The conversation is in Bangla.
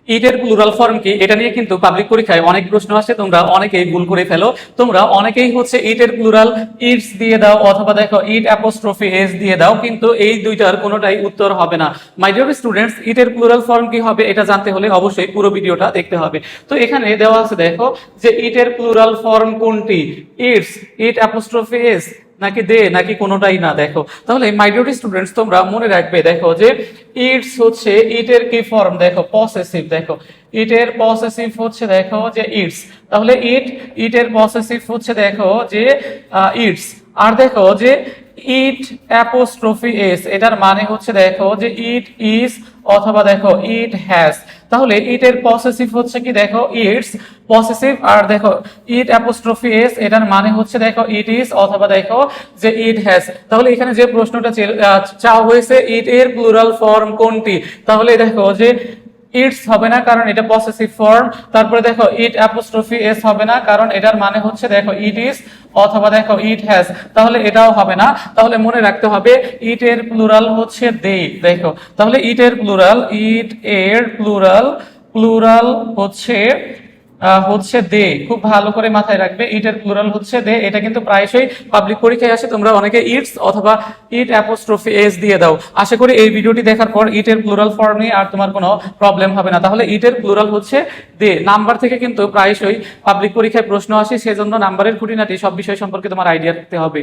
ইটের প্লুরাল ফর্ম কি, এটা নিয়ে কিন্তু পাবলিক পরীক্ষায় অনেক প্রশ্ন আসে, তোমরা অনেকেই ভুল করে ফেলো। তোমরা অনেকেই হচ্ছে ইটের প্লুরাল ইটস দিয়ে দাও, অথবা দেখো ইট অ্যাপোস্ট্রফি এস দিয়ে দাও, কিন্তু এই দুইটার কোনোটাই উত্তর হবে না। মাই ডিয়ার স্টুডেন্টস, ইটের প্লুরাল ফর্ম কি হবে এটা জানতে হলে অবশ্যই পুরো ভিডিওটা দেখতে হবে। তো এখানে দেওয়া আছে দেখো যে ইটের প্লুরাল ফর্ম কোনটি, ইটস, ইট অ্যাপোস্ট্রফি এস, নাকি দে, নাকি কোনোটাই না। দেখো তাহলে মাই ডিয়ার স্টুডেন্টস তোমরা মনে রাখবে, দেখো যে ইটস হচ্ছে ইটের কি ফর্ম, দেখো পসেসিভ, দেখো ইটের পসেসিভ হচ্ছে দেখো যে ইটস, তাহলে ইটের পসেসিভ হচ্ছে দেখো যে ইটস। আর দেখো যে ইট অ্যাপোস্ট্রফি এস, এটার মানে হচ্ছে দেখো যে ইট ইজ অথবা দেখো ইট হ্যাজ। তাহলে ইটের পসেসিভ হচ্ছে কি দেখো ইটস পসেসিভ, আর দেখো ইট অ্যাপোস্ট্রফি এস এটার মানে হচ্ছে দেখো ইট ইজ অথবা দেখো যে ইট হ্যাজ। তাহলে এখানে যে প্রশ্নটা চাওয়া হয়েছে ইট এর প্লুরাল ফর্ম কোনটি, তাহলে দেখো যে ইটস হবে না, কারণ এটা পসেসিভ ফর্ম। তারপরে দেখো ইট অ্যাপোস্ট্রফি এস হবে না, কারণ এটার মানে হচ্ছে দেখো ইট ইজ অথবা দেখো ইট হ্যাজ, তাহলে এটাও হবে না। তাহলে মনে রাখতে হবে ইট এর প্লুরাল হচ্ছে দে। দেখো তাহলে ইট এর প্লুরাল, ইট এর প্লুরাল, প্লুরাল হচ্ছে হচ্ছে দে। খুব ভালো করে মাথায় রাখবে, ইটের প্লুরাল হচ্ছে দে। এটা কিন্তু প্রায়শই পাবলিক পরীক্ষায় আসে, তোমরা অনেকে ইটস অথবা ইট অ্যাপোস্ট্রফি এস দিয়ে দাও। আশা করি এই ভিডিওটি দেখার পর ইটের প্লুরাল ফর্ম নিয়ে আর তোমার কোনো প্রবলেম হবে না। তাহলে ইটের প্লুরাল হচ্ছে দে। নাম্বার থেকে কিন্তু প্রায়শই পাবলিক পরীক্ষায় প্রশ্ন আসে, সেজন্য নাম্বারের খুঁটিনাটি সব বিষয় সম্পর্কে তোমার আইডিয়া রাখতে হবে।